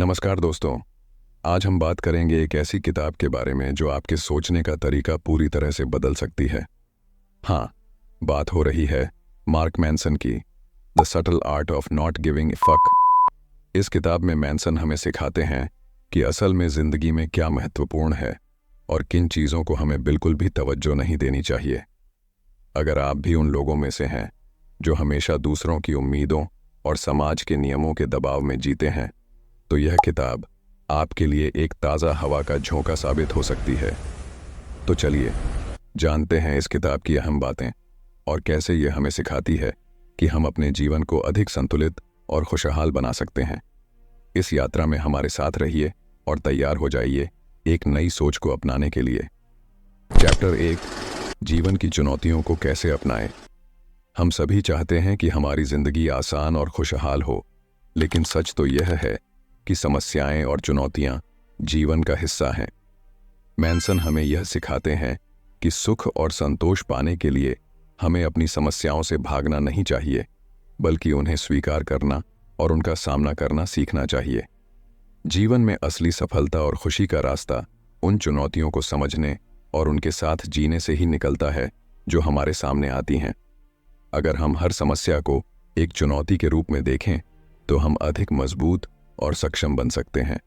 नमस्कार दोस्तों। आज हम बात करेंगे एक ऐसी किताब के बारे में जो आपके सोचने का तरीका पूरी तरह से बदल सकती है। हाँ, बात हो रही है मार्क मैनसन की, the subtle art of not giving a fuck. इस किताब में मैनसन हमें सिखाते हैं कि असल में ज़िंदगी में क्या महत्वपूर्ण है और किन चीज़ों को हमें बिल्कुल भी तवज्जो नहीं देनी चाहिए। अगर आप भी उन लोगों में से हैं जो हमेशा दूसरों की उम्मीदों और समाज के नियमों के दबाव में जीते हैं, तो यह किताब आपके लिए एक ताज़ा हवा का झोंका साबित हो सकती है। तो चलिए जानते हैं इस किताब की अहम बातें और कैसे यह हमें सिखाती है कि हम अपने जीवन को अधिक संतुलित और खुशहाल बना सकते हैं। इस यात्रा में हमारे साथ रहिए और तैयार हो जाइए एक नई सोच को अपनाने के लिए। चैप्टर 1, जीवन की चुनौतियों को कैसे अपनाएं। हम सभी चाहते हैं कि हमारी जिंदगी आसान और खुशहाल हो, लेकिन सच तो यह है कि समस्याएं और चुनौतियां जीवन का हिस्सा हैं। मैनसन हमें यह सिखाते हैं कि सुख और संतोष पाने के लिए हमें अपनी समस्याओं से भागना नहीं चाहिए, बल्कि उन्हें स्वीकार करना और उनका सामना करना सीखना चाहिए। जीवन में असली सफलता और खुशी का रास्ता उन चुनौतियों को समझने और उनके साथ जीने से ही निकलता है जो हमारे सामने आती हैं। अगर हम हर समस्या को एक चुनौती के रूप में देखें तो हम अधिक मजबूत और सक्षम बन सकते हैं।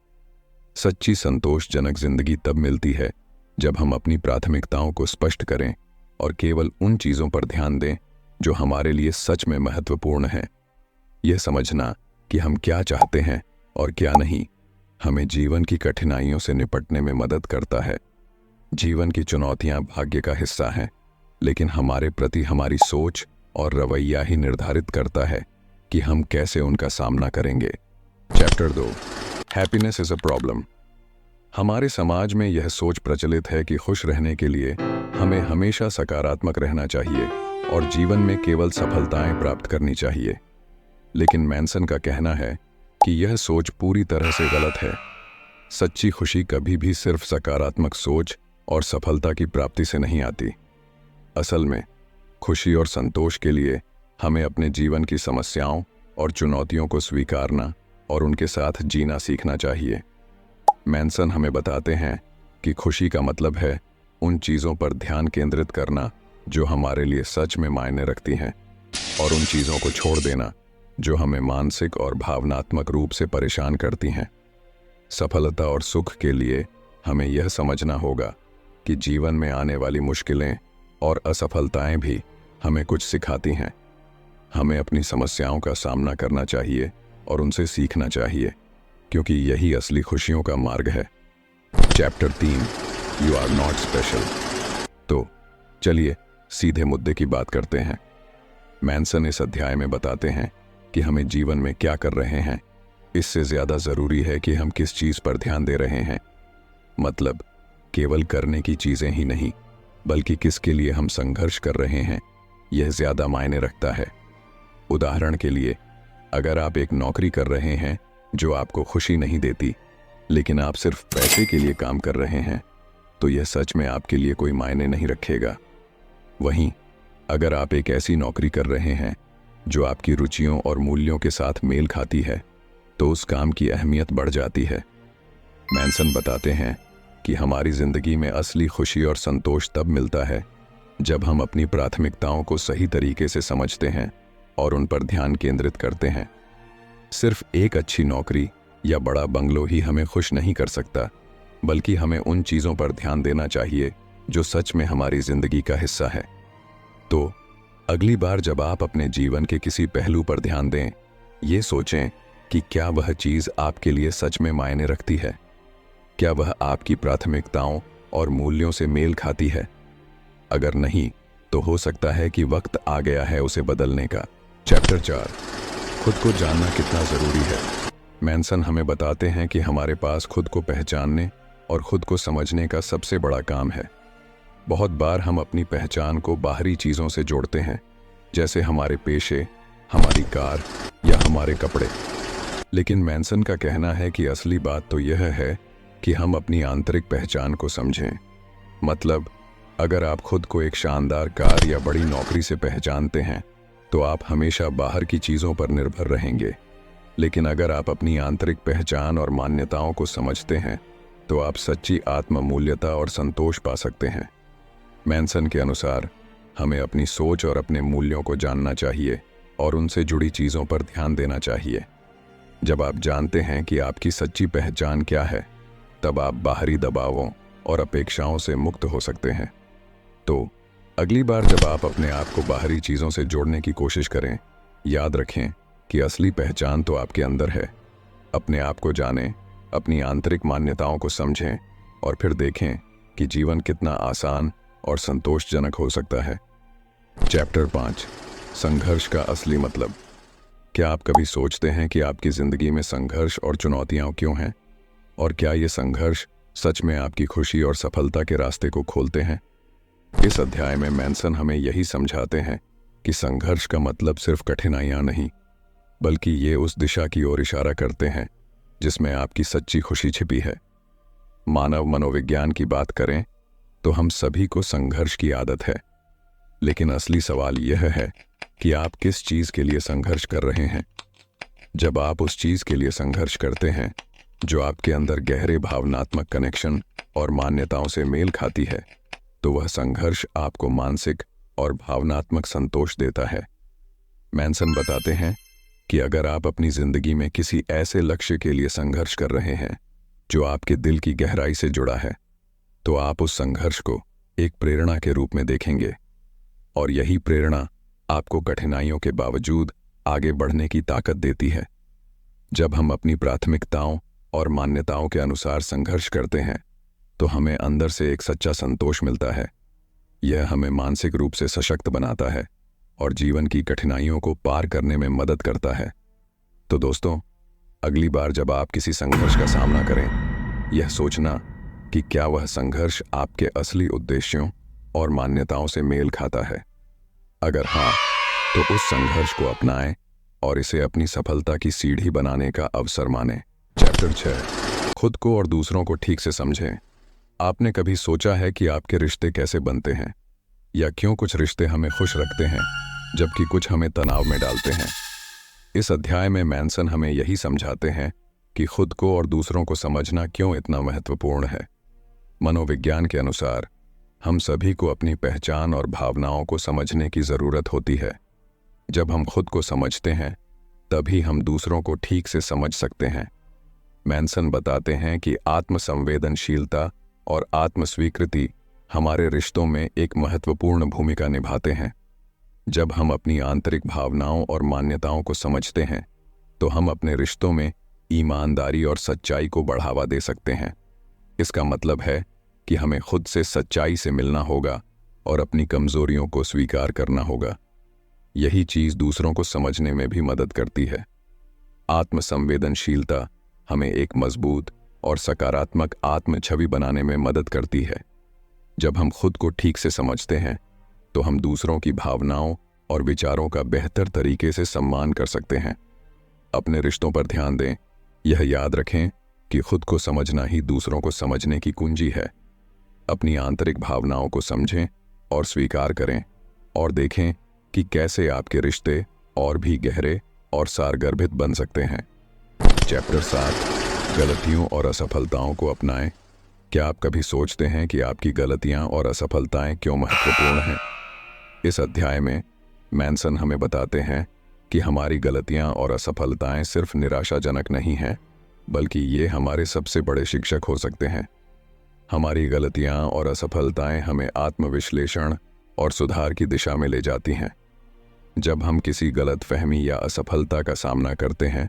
सच्ची संतोषजनक जिंदगी तब मिलती है जब हम अपनी प्राथमिकताओं को स्पष्ट करें और केवल उन चीज़ों पर ध्यान दें जो हमारे लिए सच में महत्वपूर्ण हैं। यह समझना कि हम क्या चाहते हैं और क्या नहीं, हमें जीवन की कठिनाइयों से निपटने में मदद करता है। जीवन की चुनौतियां भाग्य का हिस्सा हैं, लेकिन हमारे प्रति हमारी सोच और रवैया ही निर्धारित करता है कि हम कैसे उनका सामना करेंगे। Chapter 2, happiness is a problem. हमारे समाज में यह सोच प्रचलित है कि खुश रहने के लिए हमें हमेशा सकारात्मक रहना चाहिए और जीवन में केवल सफलताएं प्राप्त करनी चाहिए। लेकिन मैनसन का कहना है कि यह सोच पूरी तरह से गलत है। सच्ची खुशी कभी भी सिर्फ सकारात्मक सोच और सफलता की प्राप्ति से नहीं आती। असल में खुशी और संतोष के लिए हमें अपने जीवन की समस्याओं और चुनौतियों को स्वीकारना और उनके साथ जीना सीखना चाहिए। मैनसन हमें बताते हैं कि खुशी का मतलब है उन चीज़ों पर ध्यान केंद्रित करना जो हमारे लिए सच में मायने रखती हैं, और उन चीज़ों को छोड़ देना जो हमें मानसिक और भावनात्मक रूप से परेशान करती हैं। सफलता और सुख के लिए हमें यह समझना होगा कि जीवन में आने वाली मुश्किलें और असफलताएं भी हमें कुछ सिखाती हैं। हमें अपनी समस्याओं का सामना करना चाहिए और उनसे सीखना चाहिए, क्योंकि यही असली खुशियों का मार्ग है। Chapter 3, you are not special. तो चलिए सीधे मुद्दे की बात करते हैं। मैनसन इस अध्याय में बताते हैं कि हमें जीवन में क्या कर रहे हैं, इससे ज़्यादा ज़रूरी है कि हम किस चीज़ पर ध्यान दे रहे हैं। मतलब केवल करने की चीज़ें ही नहीं, बल्कि किसके लिए हम संघर्ष कर रहे हैं, यह ज़्यादा मायने रखता है। उदाहरण के लिए, अगर आप एक नौकरी कर रहे हैं जो आपको खुशी नहीं देती, लेकिन आप सिर्फ पैसे के लिए काम कर रहे हैं, तो यह सच में आपके लिए कोई मायने नहीं रखेगा। वहीं अगर आप एक ऐसी नौकरी कर रहे हैं जो आपकी रुचियों और मूल्यों के साथ मेल खाती है, तो उस काम की अहमियत बढ़ जाती है। मैनसन बताते हैं कि हमारी जिंदगी में असली खुशी और संतोष तब मिलता है जब हम अपनी प्राथमिकताओं को सही तरीके से समझते हैं और उन पर ध्यान केंद्रित करते हैं। सिर्फ एक अच्छी नौकरी या बड़ा बंगलो ही हमें खुश नहीं कर सकता, बल्कि हमें उन चीज़ों पर ध्यान देना चाहिए जो सच में हमारी जिंदगी का हिस्सा है। तो अगली बार जब आप अपने जीवन के किसी पहलू पर ध्यान दें, ये सोचें कि क्या वह चीज़ आपके लिए सच में मायने रखती है, क्या वह आपकी प्राथमिकताओं और मूल्यों से मेल खाती है। अगर नहीं, तो हो सकता है कि वक्त आ गया है उसे बदलने का। चैप्टर 4, खुद को जानना कितना ज़रूरी है। मैनसन हमें बताते हैं कि हमारे पास खुद को पहचानने और खुद को समझने का सबसे बड़ा काम है। बहुत बार हम अपनी पहचान को बाहरी चीज़ों से जोड़ते हैं, जैसे हमारे पेशे, हमारी कार या हमारे कपड़े। लेकिन मैनसन का कहना है कि असली बात तो यह है कि हम अपनी आंतरिक पहचान को समझें। मतलब अगर आप खुद को एक शानदार कार या बड़ी नौकरी से पहचानते हैं, तो आप हमेशा बाहर की चीज़ों पर निर्भर रहेंगे। लेकिन अगर आप अपनी आंतरिक पहचान और मान्यताओं को समझते हैं तो आप सच्ची आत्म मूल्यता और संतोष पा सकते हैं। मैनसन के अनुसार हमें अपनी सोच और अपने मूल्यों को जानना चाहिए और उनसे जुड़ी चीज़ों पर ध्यान देना चाहिए। जब आप जानते हैं कि आपकी सच्ची पहचान क्या है, तब आप बाहरी दबावों और अपेक्षाओं से मुक्त हो सकते हैं। तो अगली बार जब आप अपने आप को बाहरी चीज़ों से जोड़ने की कोशिश करें, याद रखें कि असली पहचान तो आपके अंदर है। अपने आप को जानें, अपनी आंतरिक मान्यताओं को समझें और फिर देखें कि जीवन कितना आसान और संतोषजनक हो सकता है। चैप्टर 5, संघर्ष का असली मतलब। क्या आप कभी सोचते हैं कि आपकी ज़िंदगी में संघर्ष और चुनौतियां क्यों हैं? और क्या ये संघर्ष सच में आपकी खुशी और सफलता के रास्ते को खोलते हैं? इस अध्याय में मैनसन हमें यही समझाते हैं कि संघर्ष का मतलब सिर्फ कठिनाइयां नहीं, बल्कि ये उस दिशा की ओर इशारा करते हैं जिसमें आपकी सच्ची खुशी छिपी है। मानव मनोविज्ञान की बात करें तो हम सभी को संघर्ष की आदत है, लेकिन असली सवाल यह है कि आप किस चीज़ के लिए संघर्ष कर रहे हैं। जब आप उस चीज़ के लिए संघर्ष करते हैं जो आपके अंदर गहरे भावनात्मक कनेक्शन और मान्यताओं से मेल खाती है, तो वह संघर्ष आपको मानसिक और भावनात्मक संतोष देता है। मैनसन बताते हैं कि अगर आप अपनी जिंदगी में किसी ऐसे लक्ष्य के लिए संघर्ष कर रहे हैं जो आपके दिल की गहराई से जुड़ा है, तो आप उस संघर्ष को एक प्रेरणा के रूप में देखेंगे, और यही प्रेरणा आपको कठिनाइयों के बावजूद आगे बढ़ने की ताकत देती है। जब हम अपनी प्राथमिकताओं और मान्यताओं के अनुसार संघर्ष करते हैं तो हमें अंदर से एक सच्चा संतोष मिलता है। यह हमें मानसिक रूप से सशक्त बनाता है और जीवन की कठिनाइयों को पार करने में मदद करता है। तो दोस्तों, अगली बार जब आप किसी संघर्ष का सामना करें, यह सोचना कि क्या वह संघर्ष आपके असली उद्देश्यों और मान्यताओं से मेल खाता है। अगर हाँ, तो उस संघर्ष को अपनाएं और इसे अपनी सफलता की सीढ़ी बनाने का अवसर मानें। चैप्टर 6, खुद को और दूसरों को ठीक से समझें। आपने कभी सोचा है कि आपके रिश्ते कैसे बनते हैं, या क्यों कुछ रिश्ते हमें खुश रखते हैं जबकि कुछ हमें तनाव में डालते हैं? इस अध्याय में मैनसन हमें यही समझाते हैं कि खुद को और दूसरों को समझना क्यों इतना महत्वपूर्ण है। मनोविज्ञान के अनुसार हम सभी को अपनी पहचान और भावनाओं को समझने की ज़रूरत होती है। जब हम खुद को समझते हैं, तभी हम दूसरों को ठीक से समझ सकते हैं। मैनसन बताते हैं कि आत्मसंवेदनशीलता और आत्मस्वीकृति हमारे रिश्तों में एक महत्वपूर्ण भूमिका निभाते हैं। जब हम अपनी आंतरिक भावनाओं और मान्यताओं को समझते हैं, तो हम अपने रिश्तों में ईमानदारी और सच्चाई को बढ़ावा दे सकते हैं। इसका मतलब है कि हमें खुद से सच्चाई से मिलना होगा और अपनी कमजोरियों को स्वीकार करना होगा। यही चीज़ दूसरों को समझने में भी मदद करती है। आत्मसंवेदनशीलता हमें एक मजबूत और सकारात्मक आत्म छवि बनाने में मदद करती है। जब हम खुद को ठीक से समझते हैं, तो हम दूसरों की भावनाओं और विचारों का बेहतर तरीके से सम्मान कर सकते हैं। अपने रिश्तों पर ध्यान दें। यह याद रखें कि खुद को समझना ही दूसरों को समझने की कुंजी है। अपनी आंतरिक भावनाओं को समझें और स्वीकार करें, और देखें कि कैसे आपके रिश्ते और भी गहरे और सारगर्भित बन सकते हैं। चैप्टर 7, गलतियों और असफलताओं को अपनाएं। क्या आप कभी सोचते हैं कि आपकी गलतियां और असफलताएं क्यों महत्वपूर्ण हैं? इस अध्याय में मैनसन हमें बताते हैं कि हमारी गलतियां और असफलताएं सिर्फ निराशाजनक नहीं हैं, बल्कि ये हमारे सबसे बड़े शिक्षक हो सकते हैं। हमारी गलतियां और असफलताएं हमें आत्मविश्लेषण और सुधार की दिशा में ले जाती हैं। जब हम किसी गलतफहमी या असफलता का सामना करते हैं,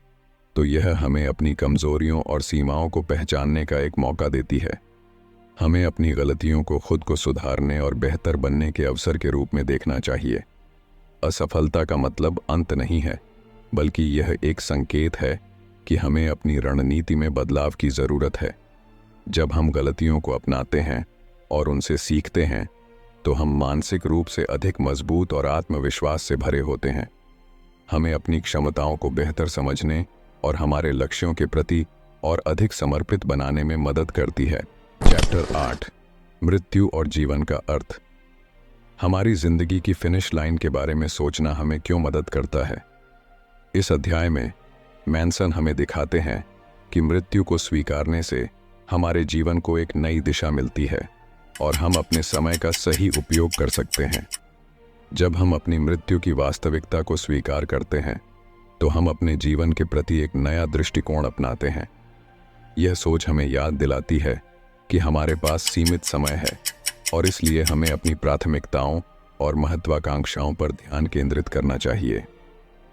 तो यह हमें अपनी कमजोरियों और सीमाओं को पहचानने का एक मौका देती है। हमें अपनी गलतियों को खुद को सुधारने और बेहतर बनने के अवसर के रूप में देखना चाहिए। असफलता का मतलब अंत नहीं है, बल्कि यह एक संकेत है कि हमें अपनी रणनीति में बदलाव की ज़रूरत है। जब हम गलतियों को अपनाते हैं और उनसे सीखते हैं, तो हम मानसिक रूप से अधिक मजबूत और आत्मविश्वास से भरे होते हैं। हमें अपनी क्षमताओं को बेहतर समझने और हमारे लक्ष्यों के प्रति और अधिक समर्पित बनाने में मदद करती है। चैप्टर 8, मृत्यु और जीवन का अर्थ। हमारी जिंदगी की फिनिश लाइन के बारे में सोचना हमें क्यों मदद करता है? इस अध्याय में मैनसन हमें दिखाते हैं कि मृत्यु को स्वीकारने से हमारे जीवन को एक नई दिशा मिलती है और हम अपने समय का सही उपयोग कर सकते हैं। जब हम अपनी मृत्यु की वास्तविकता को स्वीकार करते हैं तो हम अपने जीवन के प्रति एक नया दृष्टिकोण अपनाते हैं। यह सोच हमें याद दिलाती है कि हमारे पास सीमित समय है और इसलिए हमें अपनी प्राथमिकताओं और महत्वाकांक्षाओं पर ध्यान केंद्रित करना चाहिए।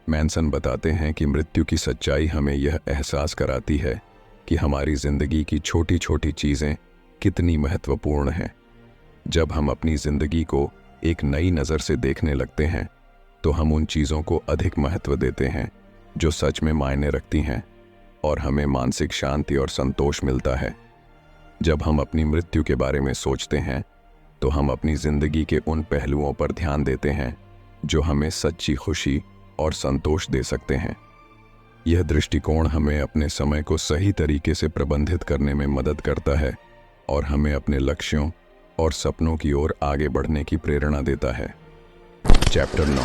मैनसन बताते हैं कि मृत्यु की सच्चाई हमें यह एहसास कराती है कि हमारी जिंदगी की छोटी छोटी चीज़ें कितनी महत्वपूर्ण हैं। जब हम अपनी जिंदगी को एक नई नज़र से देखने लगते हैं तो हम उन चीज़ों को अधिक महत्व देते हैं जो सच में मायने रखती हैं और हमें मानसिक शांति और संतोष मिलता है। जब हम अपनी मृत्यु के बारे में सोचते हैं तो हम अपनी जिंदगी के उन पहलुओं पर ध्यान देते हैं जो हमें सच्ची खुशी और संतोष दे सकते हैं। यह दृष्टिकोण हमें अपने समय को सही तरीके से प्रबंधित करने में मदद करता है और हमें अपने लक्ष्यों और सपनों की ओर आगे बढ़ने की प्रेरणा देता है। चैप्टर 9,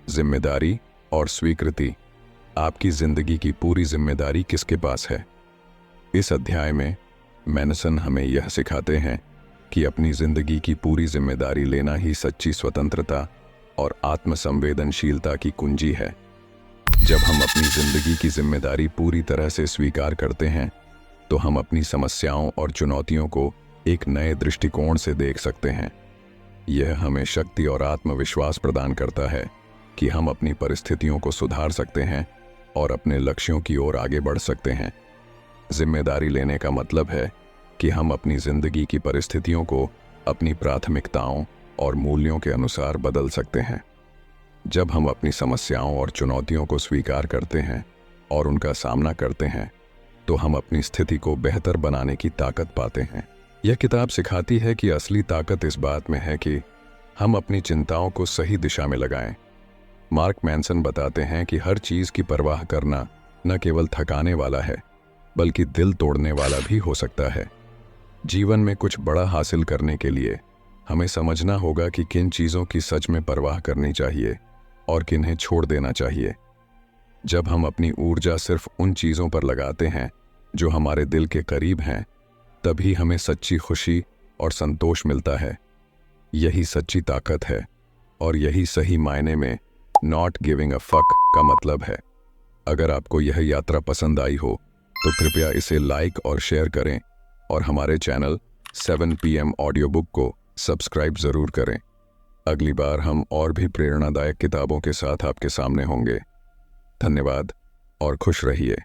जिम्मेदारी और स्वीकृति। आपकी जिंदगी की पूरी जिम्मेदारी किसके पास है? इस अध्याय में मैनसन हमें यह सिखाते हैं कि अपनी जिंदगी की पूरी जिम्मेदारी लेना ही सच्ची स्वतंत्रता और आत्मसंवेदनशीलता की कुंजी है। जब हम अपनी जिंदगी की जिम्मेदारी पूरी तरह से स्वीकार करते हैं तो हम अपनी समस्याओं और चुनौतियों को एक नए दृष्टिकोण से देख सकते हैं। यह हमें शक्ति और आत्मविश्वास प्रदान करता है कि हम अपनी परिस्थितियों को सुधार सकते हैं और अपने लक्ष्यों की ओर आगे बढ़ सकते हैं। जिम्मेदारी लेने का मतलब है कि हम अपनी जिंदगी की परिस्थितियों को अपनी प्राथमिकताओं और मूल्यों के अनुसार बदल सकते हैं। जब हम अपनी समस्याओं और चुनौतियों को स्वीकार करते हैं और उनका सामना करते हैं तो हम अपनी स्थिति को बेहतर बनाने की ताकत पाते हैं। यह किताब सिखाती है कि असली ताकत इस बात में है कि हम अपनी चिंताओं को सही दिशा में लगाएं। मार्क मैनसन बताते हैं कि हर चीज़ की परवाह करना न केवल थकाने वाला है बल्कि दिल तोड़ने वाला भी हो सकता है। जीवन में कुछ बड़ा हासिल करने के लिए हमें समझना होगा कि किन चीज़ों की सच में परवाह करनी चाहिए और किन्हें छोड़ देना चाहिए। जब हम अपनी ऊर्जा सिर्फ उन चीज़ों पर लगाते हैं जो हमारे दिल के करीब हैं, तभी हमें सच्ची खुशी और संतोष मिलता है। यही सच्ची ताकत है और यही सही मायने में नॉट गिविंग अ फक का मतलब है। अगर आपको यह यात्रा पसंद आई हो तो कृपया इसे लाइक और शेयर करें और हमारे चैनल 7 PM ऑडियो बुक को सब्सक्राइब ज़रूर करें। अगली बार हम और भी प्रेरणादायक किताबों के साथ आपके सामने होंगे। धन्यवाद और खुश रहिए।